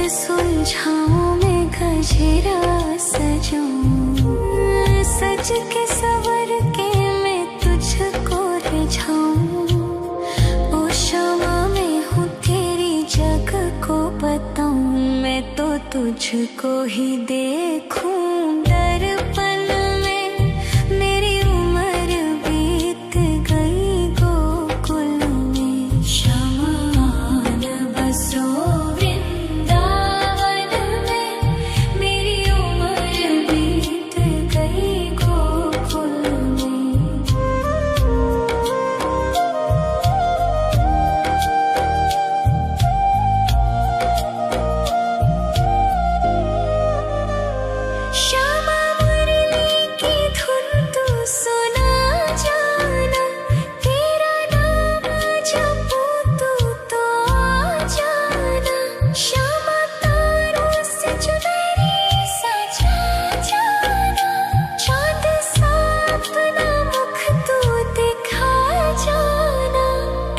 सुलझाऊं मैं गजरा सजाऊं, सज के सवर के मैं तुझको रिझाऊं। ओ शमा मैं हूँ तेरी जग को बताऊं, मैं तो तुझको ही देखूं दर्पण में। मेरी उम्र बीत गई गोकुल में, शमान बसो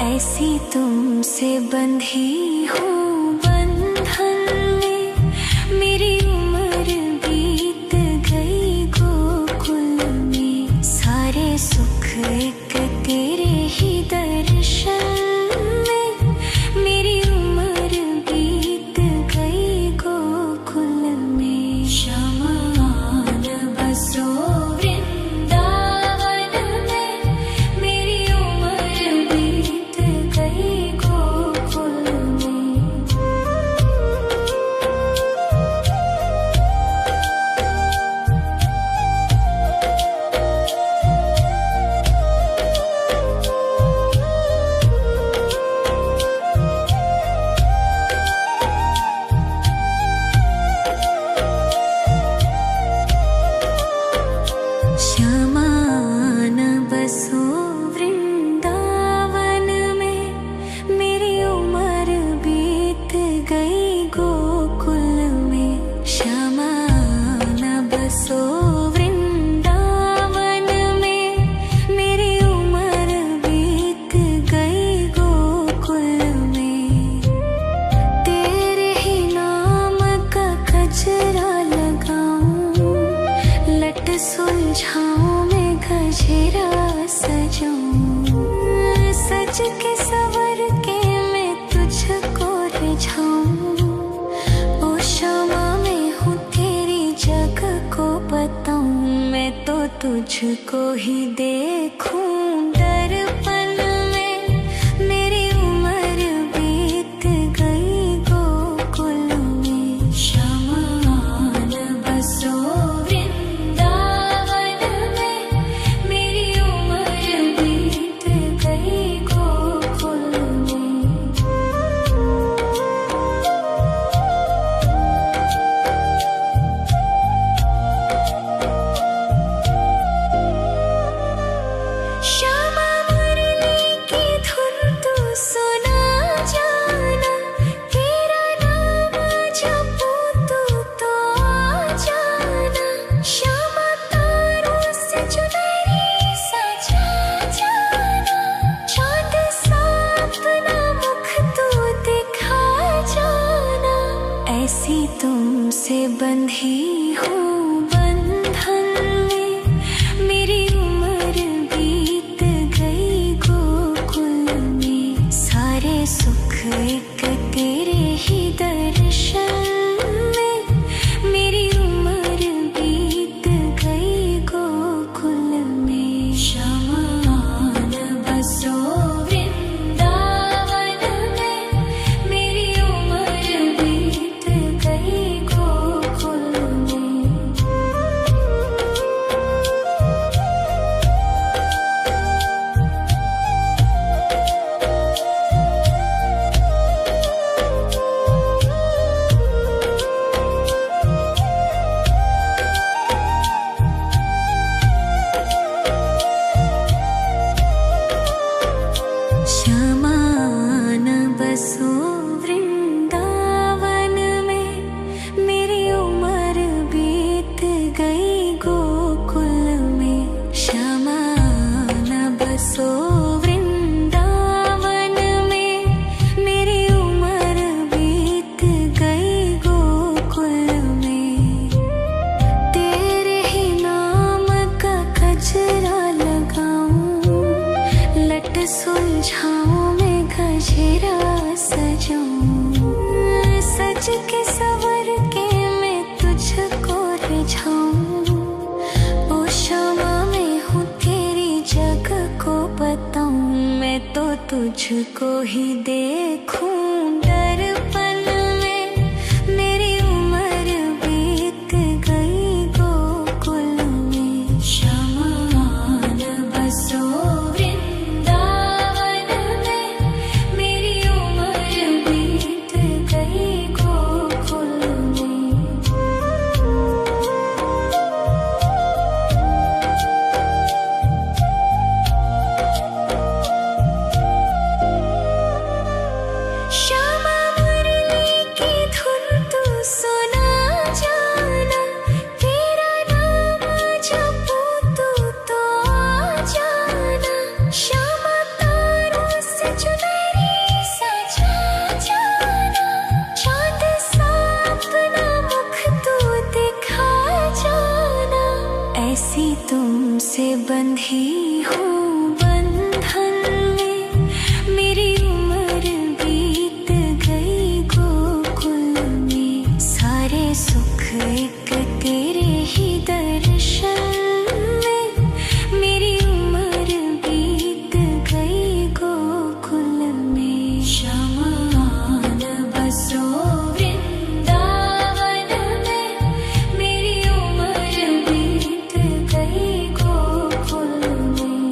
ऐसी तुमसे बंधी हूँ बंधन में। मेरी उम्र बीत गई गोकुल में, सारे सुख एक तेरे ही दर्शन में। मेरी उम्र बीत गई गोकुल में, शमान बसो सुलझाऊं मैं गजरा सजाऊं, सज के सवर के मैं तुझको रिझाऊं। ओ शमा मैं हूँ तेरी जग को बताऊं, मैं तो तुझको ही देखूं दर्पण में। मेरी उम्र बीत गई गोकुल में, शमान बसो श्यामा मुरली तुझको ही देखूं दर्पण में, मेरी उम्र बीत गई गोकुल में। शमान बसो वृंदावन में, मेरी उम्र बीत गई गोकुल में। श्यामा मुरली की धुन तू सुना जाना, तेरा नाम जपूं तू तो आ जाना। श्यामा तारों से चुनरी सजा जाना, चाँद सा अपना मुख तू दिखा जाना। ऐसी तुमसे बंधी हूँ बंधन में, मेरी उम्र बीत गई गोकुल में। सारे सुख एक तेरे ही दर्शन में, मेरी उम्र बीत गई गोकुल में। शमान बसो वृंदावन में, मेरी उम्र बीत गई गोकुल में।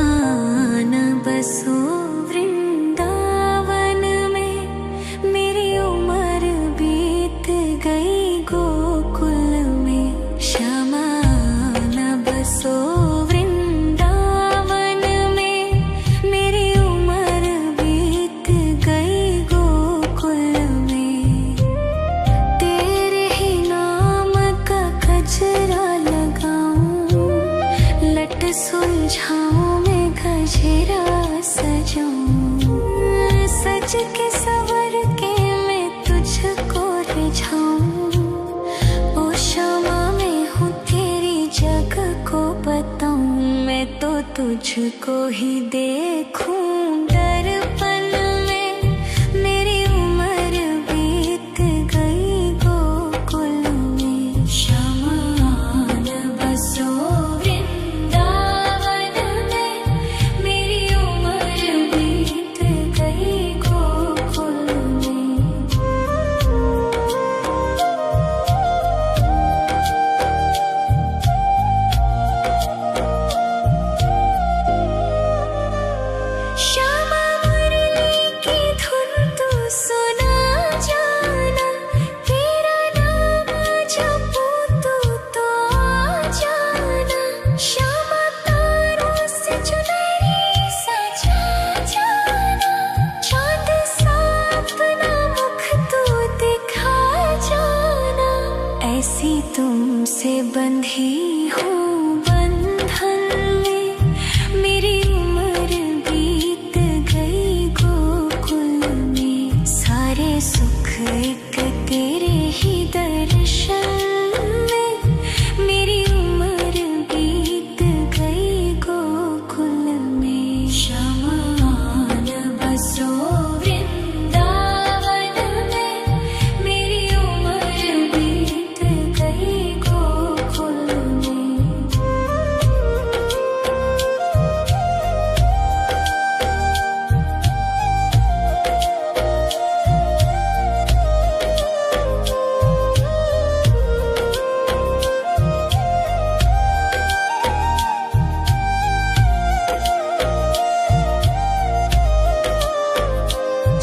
शमान बसो वृंदावन में, मेरी उम्र बीत गई गोकुल में। शमान बसो वृंदावन में, मेरी उम्र बीत गई गोकुल में। तेरे ही नाम का गजरा लगाऊं, लट सुलझाऊं मैं गजरा सजाऊं। सज के सवर के मैं तुझको रिझाऊं। ओ श्यामा मैं हूँ तेरी जग को बताऊं, मैं तो तुझको ही देखूं दर्पण में, मेरी उम्र बीत गई गोकुल में। शमान बसो वृंदावन में, मेरी उम्र बीत गई गोकुल में। श्यामा मुरली की धुन तू सुना जाना, तेरा नाम जपूं तू तो आ जाना। श्यामा तारों से चुनरी सजा जाना, चाँद सा अपना मुख तू दिखा जाना। ऐसी तुमसे बंधी हूँ बंधन में, मेरी उम्र बीत गई गोकुल में। सारे सुख एक तेरे ही दर्शन में, मेरी उम्र बीत गई गोकुल में। शमान बसो वृंदावन में, मेरी उम्र बीत गई गोकुल में।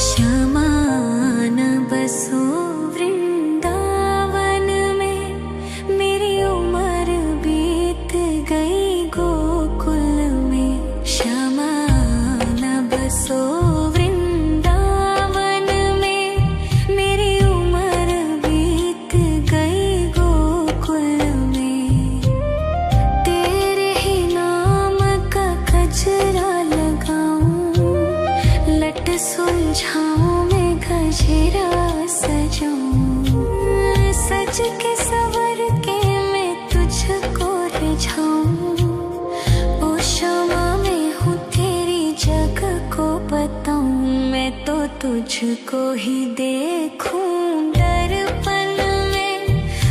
शमान बसो वृंदावन में, मेरी उम्र बीत गई गोकुल में। शमान बसो वृंदावन में, मेरी उम्र बीत गई गोकुल में। तेरे ही नाम का गजरा लगाऊं, लट सुलझाऊं मैं गजरा सजाऊं। सज के सवर के तुझको ही देखूं दर्पण में।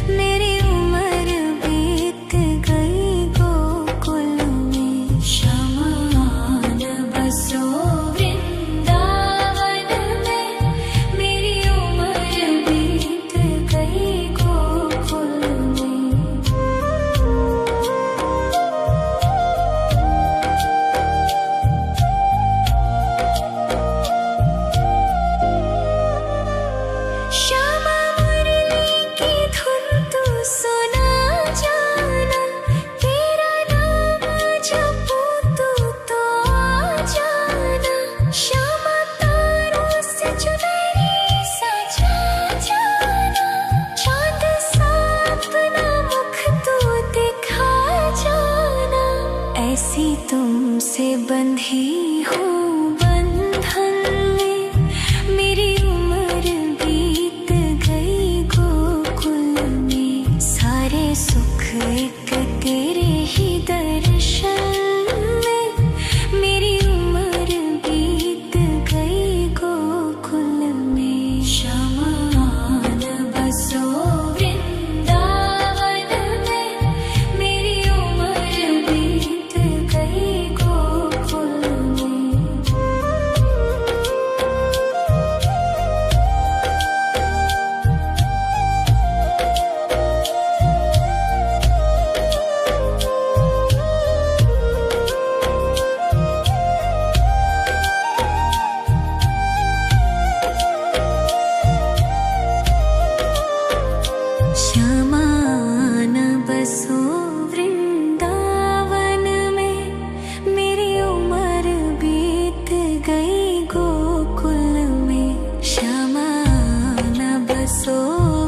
मेरी उम्र बीत गई गोकुल में, शमान बसो वृंदावन में। मेरी उम्र बीत गई गोकुल में। श्यामा मुरली की धुन तू सुना जाना, तेरा नाम जपूं तू तो आ जाना। श्यामा तारों से चुनरी सजा जाना, चांद सा अपना मुख तू दिखा जाना। ऐसी तुमसे बंधी हूँ बंधन में, मेरी उम्र बीत गई गोकुल में। सारे सुख एक तेरे ही दर्शन में, मेरी उम्र बीत गई गोकुल में। शमान बसो वृंदावन में, मेरी उम्र बीत गई गोकुल में। श्यामान बसो वृंदावन में, मेरी उम्र बीत गई गोकुल में। श्यामान बसो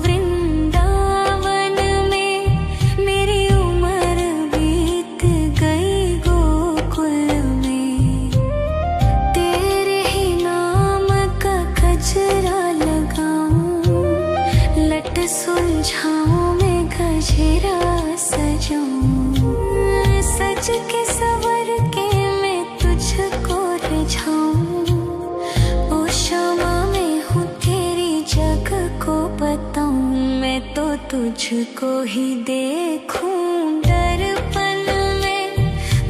वृंदावन में, मेरी उम्र बीत गई गोकुल में। तेरे ही नाम का गजरा लगाऊं, लट सुलझाऊं मैं गजरा सजाऊं। सज के सवर के मैं तुझको रिझाऊं। ओ श्यामा मैं हूँ तेरी जग को बताऊं, मैं तो तुझको ही देखूं दर्पण में।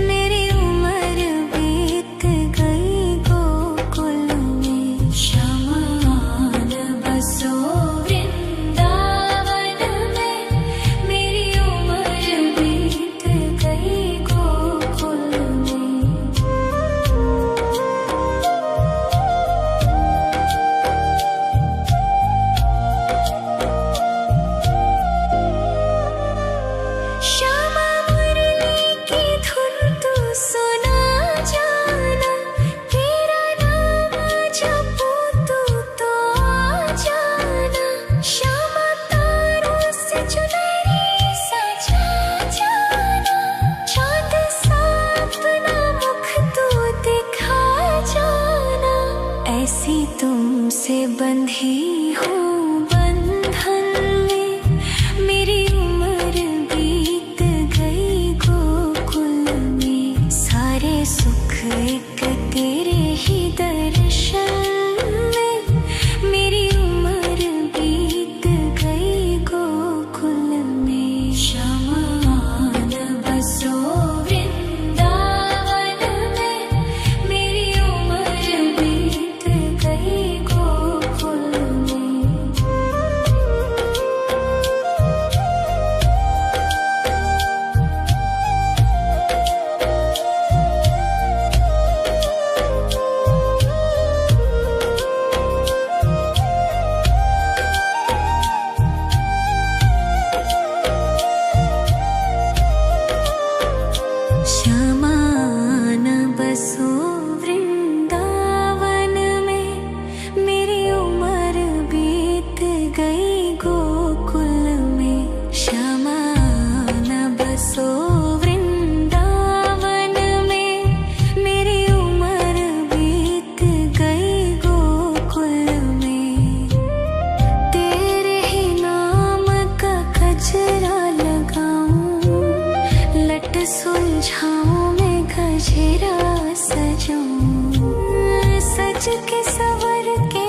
मेरी उम्र बीत गई गोकुल में। शमान बसो वृंदावन में, मेरी उम्र बीत गई गोकुल में। श्यामा मुरली की धुन तू सुना जाना, तेरा नाम जपूं तू तो आ जाना। श्यामा तारों से चुनरी सजा जाना, चांद सा अपना मुख तू दिखा जाना। ऐसी तुमसे बंधी हूँ बंधन में, मेरी उम्र बीत गई गोकुल में। सारे सुख एक तेरे ही दर्शन में, मेरी उम्र बीत गई गोकुल में। शमान बसो वृंदावन में, मेरी उम्र बीत गई गोकुल में। श्यामान बसो वृंदावन में, मेरी उम्र बीत गई गोकुल में। श्यामान बसो वृंदावन में, मेरी उम्र बीत गई गोकुल में। तेरे ही नाम का गजरा लगाऊं, लट सुलझाऊं मैं गजरा सजाऊं। सज के सवर के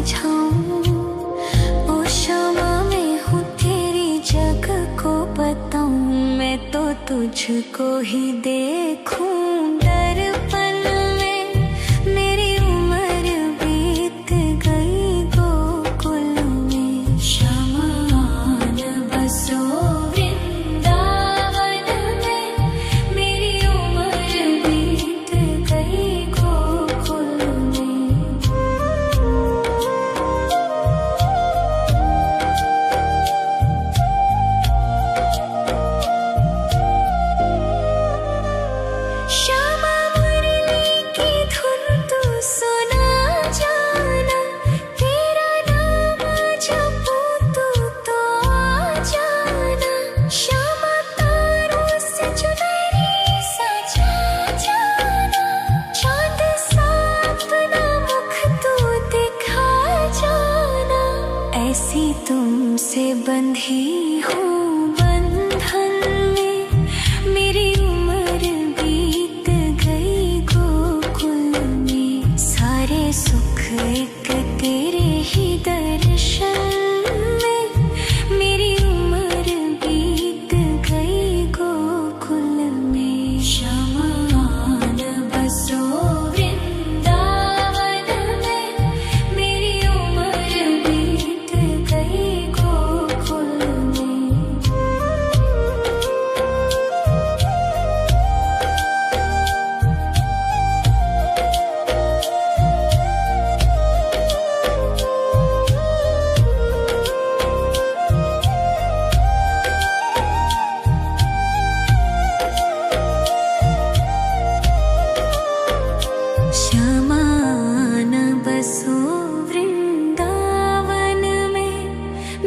रिझाऊं। ओ शमा मैं हूँ तेरी जग को बताऊं, मैं तो तुझको ही देखूं दर्पण में। मेरी उम्र बीत गई गोकुल में, शमान बसो वृंदावन में। मेरी उम्र बीत गई गोकुल में। श्यामा मुरली की धुन तू सुना जाना, तेरा नाम जपूं तू तो आ जाना। श्यामा तारों से चुनरी सजा जाना, चांद सा अपना मुख तू दिखा जाना। ऐसी तुमसे बंधी हूँ बंधन में, मेरी उम्र बीत गई गोकुल में। सारे सुख एक तेरे ही दर्शन में, मेरी उम्र बीत गई गोकुल में। शमान बसो वृंदावन में, मेरी उम्र बीत गई गोकुल में। शमान बसो वृंदावन में,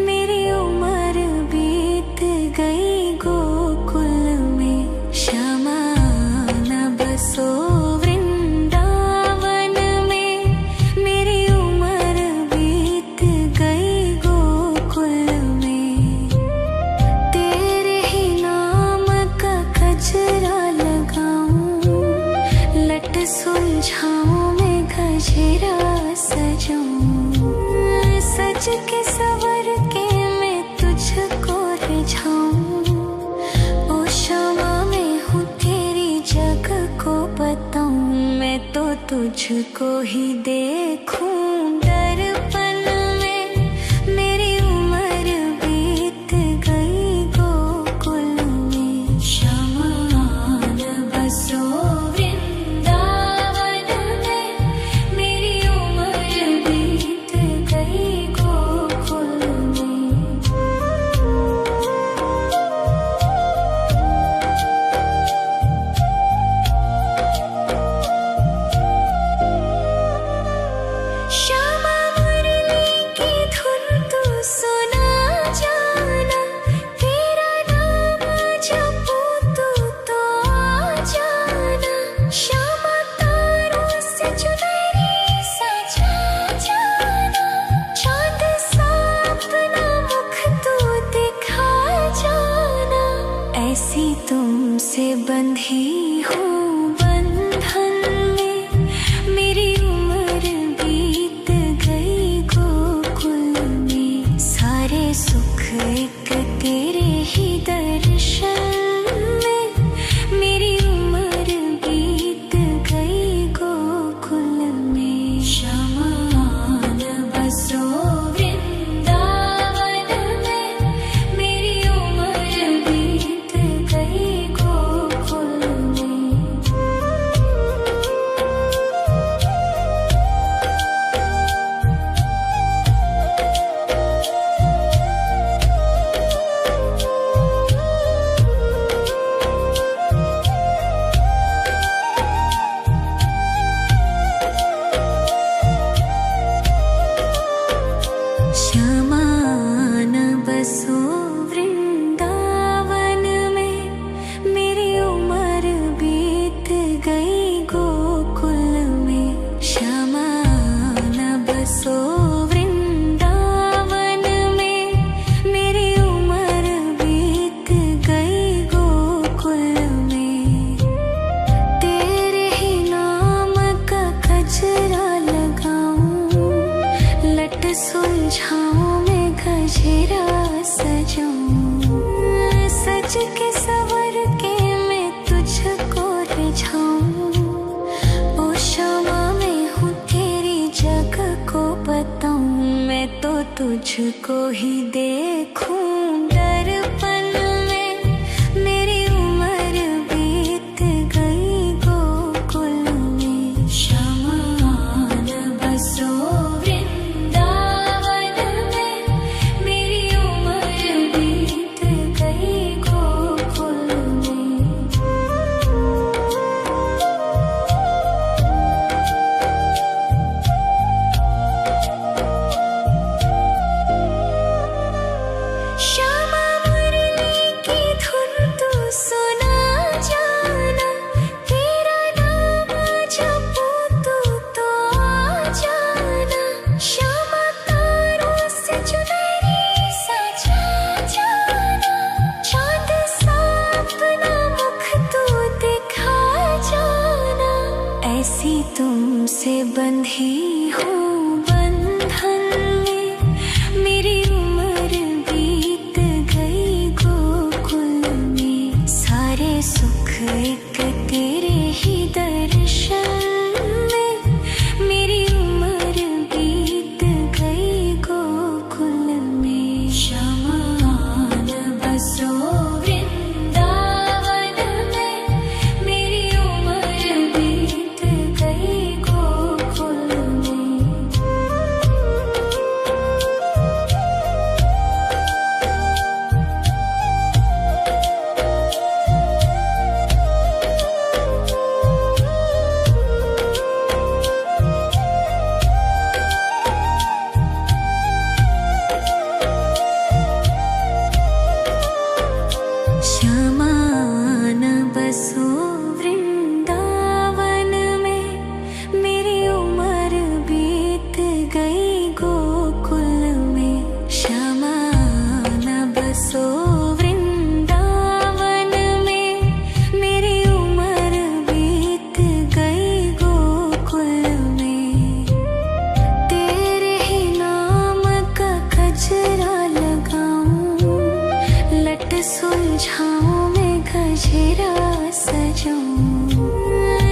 मेरी उम्र बीत गई गोकुल में। शमान बसो वृंदावन में, मेरी उम्र बीत गई गोकुल में। तेरे ही नाम का गजरा लगाऊं, लट सुलझाऊं मैं गजरा सजाऊं। सज के सवर के मैं तुझको रिझाऊं। ओ शमा मैं हूँ तेरी जग को बताऊं, मैं तो तुझको ही देखूं दर्पण में। मेरी उम्र बीत गई गोकुल में। शमान बसो वृंदावन में, मेरी उम्र बीत गई गोकुल में। श्यामा सुलझाऊं मैं गजरा सजाऊं, सज के सवर के मैं तुझको रिझाऊं। ओ शमा मैं हूँ तेरी जग को बताऊं, मैं तो तुझको ही देखूं दर्पण में। मेरी उम्र बीत गई गोकुल में, शमान बसो वृंदावन में। मेरी उम्र बीत गई गोकुल में। श्यामा मुरली की धुन तू सुना जाना, तेरा नाम जपूं तो आ जाना। श्यामा तारों से चुनरी सजा जाना, चाँद सा अपना मुख तू दिखा जाना। ऐसी तुमसे बंधी हूँ बंधन में, मेरी उम्र बीत गई गोकुल में। सारे सुख एक तेरे ही दर्शन में, मेरी उम्र बीत गई गोकुल में। शमान बसो वृंदावन में, मेरी उम्र बीत गई गोकुल में। शमान बसो वृंदावन में, मेरी उम्र बीत गई गोकुल में। शमान बसो वृंदावन में, मेरी उम्र बीत गई गोकुल में। तेरे ही नाम का गजरा लगाऊं, लट सुलझाऊं मैं गजरा सजाऊं।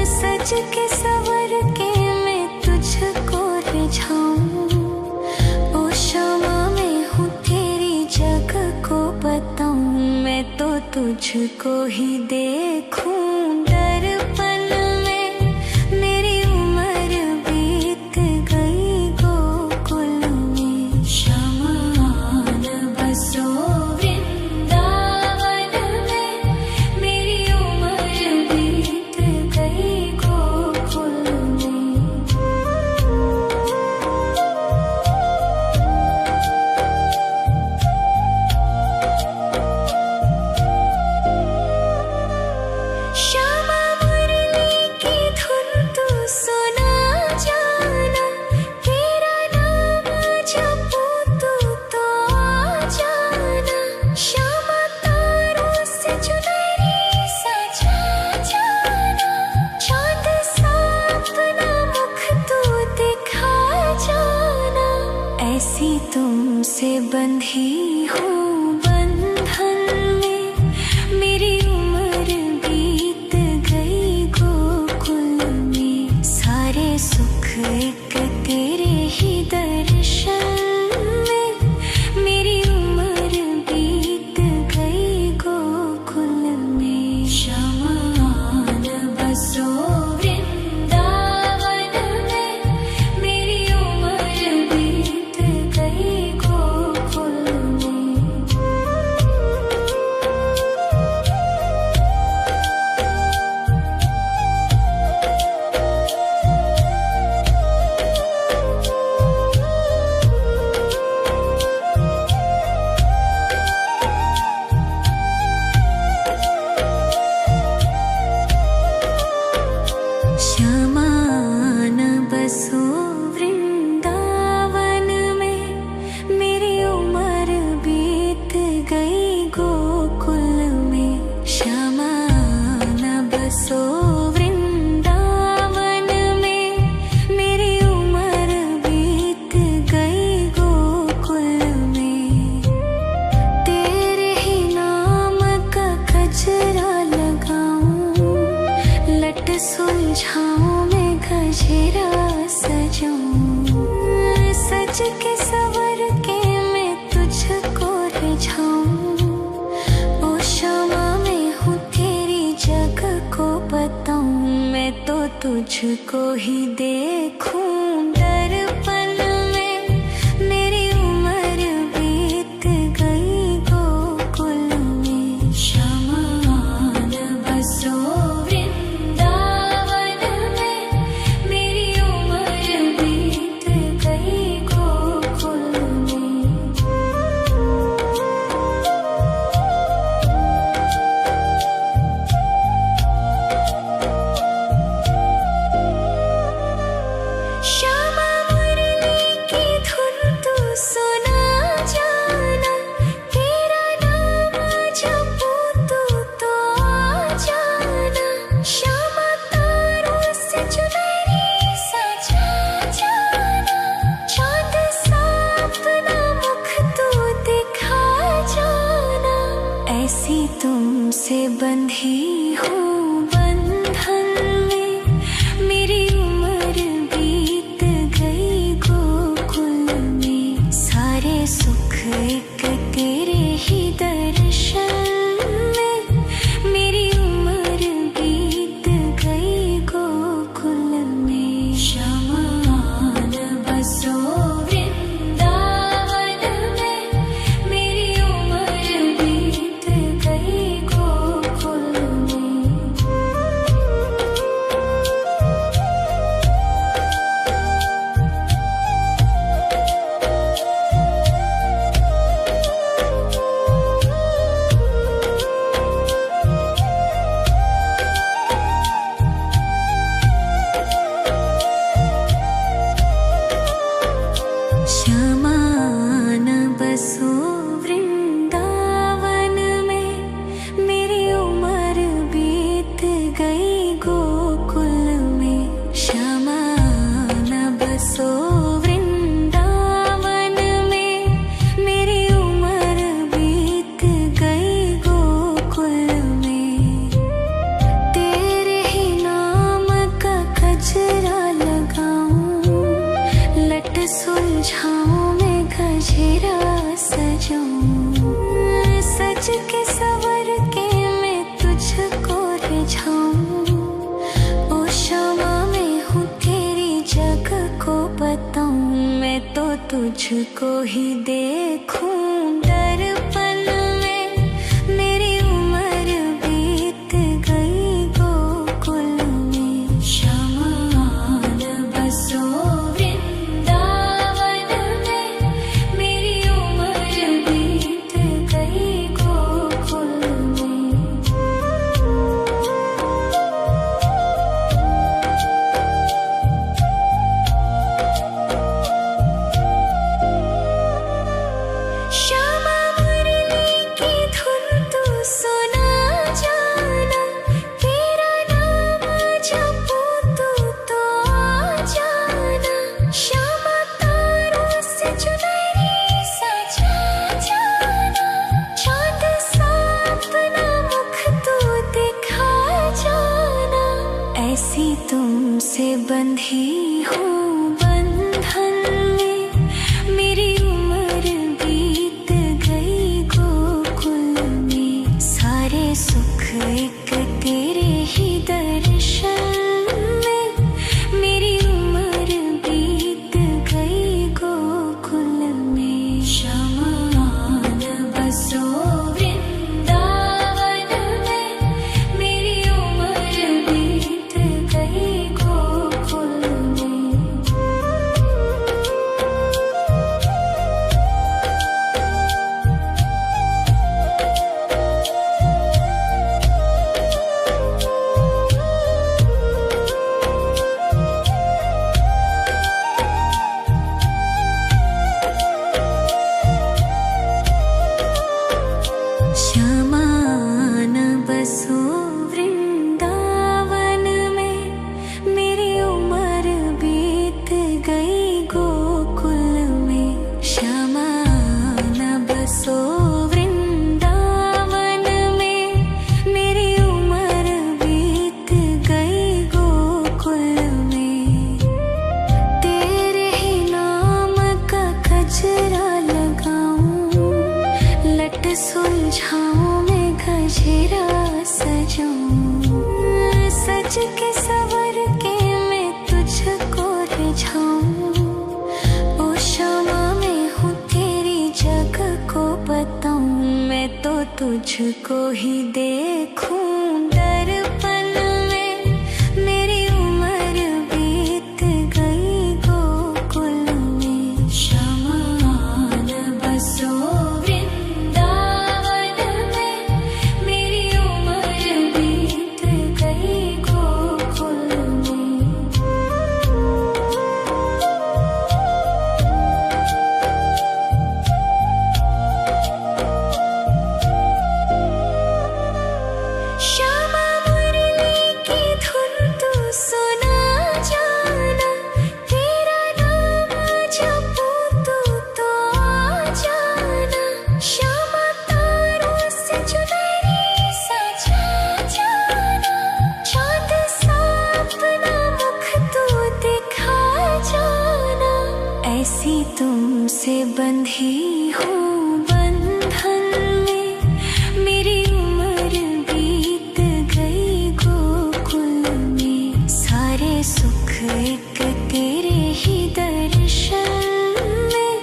सज के सवर के मैं तुझको रिझाऊं। ओ शमा मैं हूँ तेरी जग को बताऊं, मैं तो तुझको ही देखूं दर्पण में। मेरी उम्र बीत गई गोकुल में। शमान बसो वृंदावन में, मेरी उम्र बीत गई गोकुल में। श्यामा मुरली की धुन तू सुना जाना, तेरा नाम जपूं तो आ जाना। श्यामा तारों से चुनरी सजा जाना, चाँद सा अपना मुख तू दिखा जाना। ऐसी तुमसे बंधी हूँ बंधन में, मेरी उम्र बीत गई गोकुल में। सारे सुख एक तेरे ही दर्शन में, मेरी उम्र बीत गई गोकुल में। शमान बसो वृंदावन में, मेरी उम्र बीत गई गोकुल में। तुझको ही देखूं दर्पण में, मेरी उम्र बीत गई गोकुल में। शमान बसो वृंदावन में, मेरी उम्र बीत गई गोकुल में। श्यामा मुरली की धुन तू सुना जाना, तेरा नाम जपूं तो आ जाना। श्यामा तारों से चुनरी सजा जाना, चांद सा अपना मुख तू दिखा जाना। ऐसी तुमसे बंधी हूँ बंधन में, मेरी उम्र बीत गई गोकुल में। सारे सुख एक तेरे ही दर्शन में, मेरी उम्र बीत गई गोकुल में। शमान बसो वृंदावन में, मेरी उम्र बीत गई गोकुल में। श्यामान बसो वृंदावन में, मेरी उम्र बीत गई गोकुल में। श्यामान बसो वृंदावन में, मेरी उम्र बीत गई गोकुल में। तेरे ही नाम का गजरा लगाऊं, लट सुलझाऊं मैं गजरा सजाऊं। सज के सवर के मैं तुझको रिझाऊं, ओ श्यामा मैं हूँ तेरी जग को बताऊं। मैं तो तुझको ही देखूं दर्पण में, मेरी उम्र बीत गई गोकुल में। शमान बसो वृंदावन में, मेरी उम्र बीत गई गोकुल में। श्यामा मुरली की धुन तू सुना जाना, तेरा नाम जपूं तो आ जाना। श्यामा तारों से चुनरी सजा जाना, चांद सा अपना मुख तू दिखा जाना। ऐसी तुमसे बंधी हूँ बंधन में, मेरी उम्र बीत गई गोकुल में। सारे सुख एक तेरे ही दर्शन में, मेरी उम्र बीत गई गोकुल में। शमान बसो वृंदावन में, मेरी उम्र बीत गई गोकुल में। श्यामान बसो वृंदावन में, मेरी उम्र बीत गई गोकुल में। श्यामान बसो वृंदावन में, मेरी उम्र बीत गई गोकुल में। तेरे ही नाम का गजरा लगाऊं, लट सुलझाऊं मैं गजरा सजाऊं। सज के सवर के तुझको ही देखूं दर्पण में। मेरी उम्र बीत गई गोकुल में, शमान बसो वृंदावन में। मेरी उम्र बीत गई गोकुल में। श्यामा मुरली की धुन तू सुना जाना, तेरा नाम जपूं तू तो आ जाना। श्यामा तारों से चुनरी सजा जाना, चांद सा अपना मुख तू दिखा जाना। ऐसी तुमसे बंधी हूँ बंधन में, मेरी उम्र बीत गई गोकुल में। सारे सुख एक तेरे ही दर्शन में,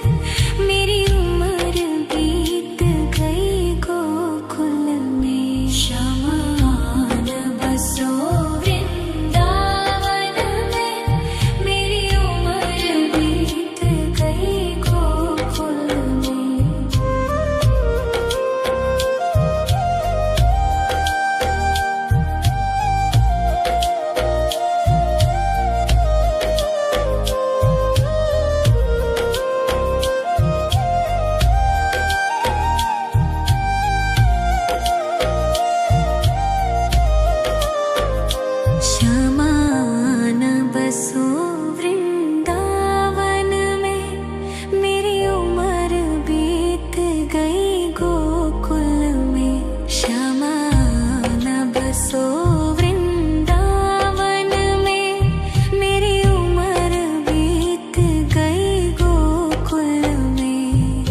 मेरी उम्र बीत गई गोकुल में। शमान बसो वृंदावन में, मेरी उम्र बीत गई गोकुल में। शमान बसो वृंदावन में, मेरी उम्र बीत गई गोकुल में। शमान बसो वृंदावन में, मेरी उम्र बीत गई गोकुल में।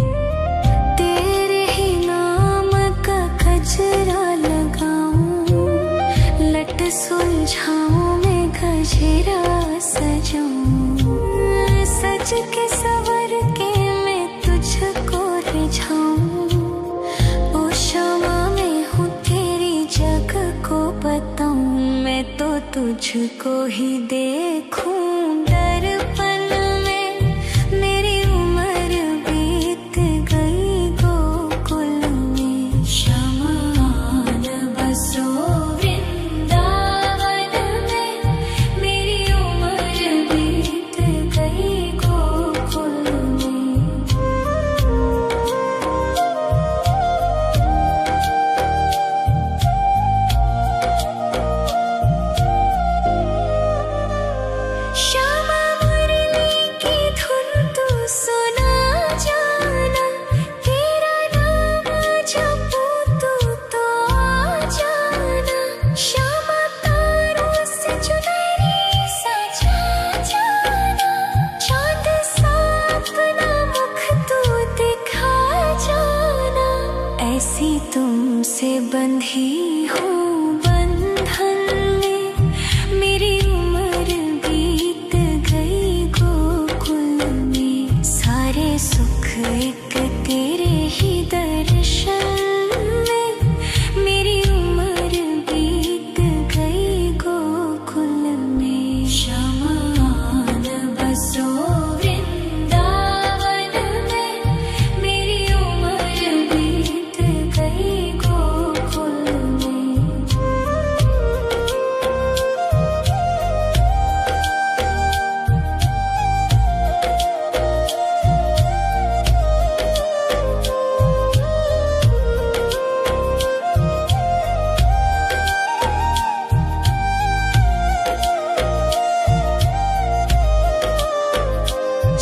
तेरे ही नाम का गजरा लगाऊं, लट सुलझाऊं मैं गजरा सजाऊं। सज के सवर के मैं तुझको रिझाऊं। ओ क्षमा मैं हूँ तेरी जग को बताऊं, मैं तो तुझको ही देखूं दर्पण में। मेरी उम्र बीत गई गोकुल में। शमान बसो वृंदावन में, मेरी उम्र बीत गई गोकुल में। श्यामा मुरली की धुन तू सुना जाना, तेरा नाम जपूं तू तो आ जाना। श्यामा तारों से चुनरी सजा जाना, चांद सा अपना मुख तू दिखा जाना। ऐसी तुमसे बंधी हूँ बंधन में, मेरी उम्र बीत गई गोकुल में। सारे सुख एक तेरे ही दर्शन में, मेरी उम्र बीत गई गोकुल में। शमान बसो वृंदावन में, मेरी उम्र बीत गई गोकुल में।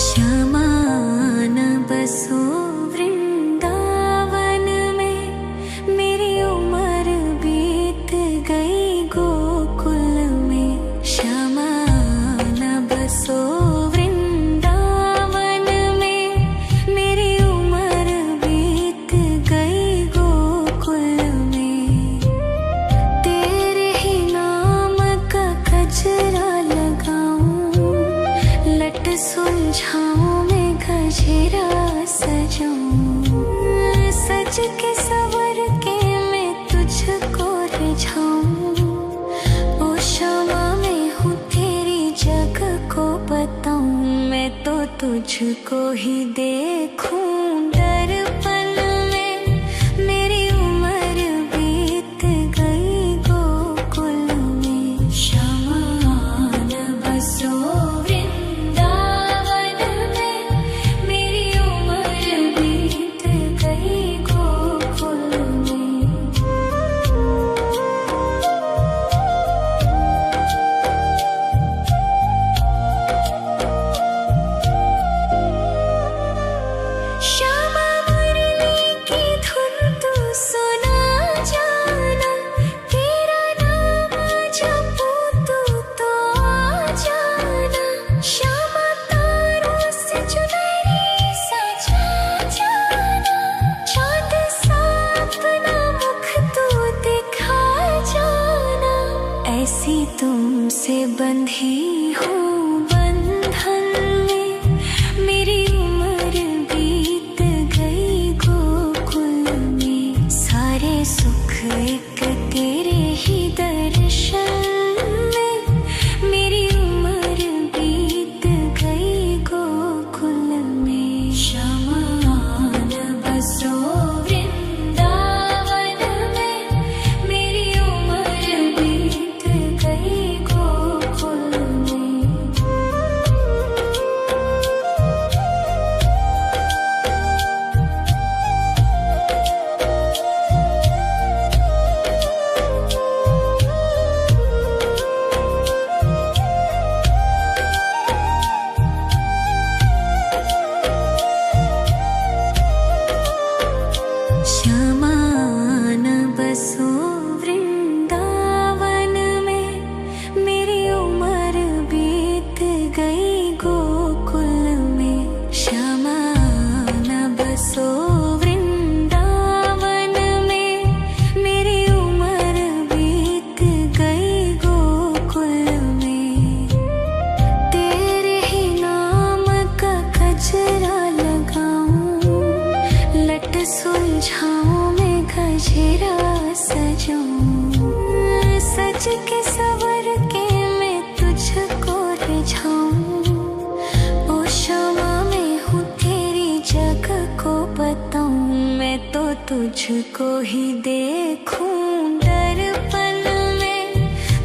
शमान बसो वृंदावन में, मेरी उम्र बीत गई गोकुल में। शमान बसो वृंदावन में, मेरी उम्र बीत गई गोकुल में। तेरे ही नाम का गजरा लगाऊं, लट सुलझाऊं मैं गजरा सजाऊं। सज के सवर के तुझको ही देखूं दर्पण में। मेरी उम्र बीत गई गोकुल में। शमान बसो वृंदावन में। मेरी उम्र बीत गई गोकुल में। श्यामा मुरली की धुन तू सुना जाना। तेरा नाम जपूं तू तो आ जाना। श्यामा तारों से चुनरी सजा जाना। चाँद सा अपना मुख तू दिखा जाना। ऐसी तुमसे बंधी हूँ बंधन में। मेरी उम्र बीत गई गोकुल में। सारे सुख एक तेरे ही दर्शन में। मेरी उम्र बीत गई गोकुल में। शमान बसो वृंदावन में। मेरी उम्र बीत गई गोकुल में। शमान बसो वृंदावन में। मेरी उम्र बीत गई गोकुल में। शमान बसो वृंदावन में। मेरी उम्र बीत गई गोकुल में। तेरे ही नाम का गजरा लगाऊं। लट सुलझाऊं मैं गजरा सजाऊं। सज के सवर के मैं तुझको रिझाऊं। ओ क्षमा मैं हूँ तेरी जग को बताऊं। मैं तो तुझको ही देखूं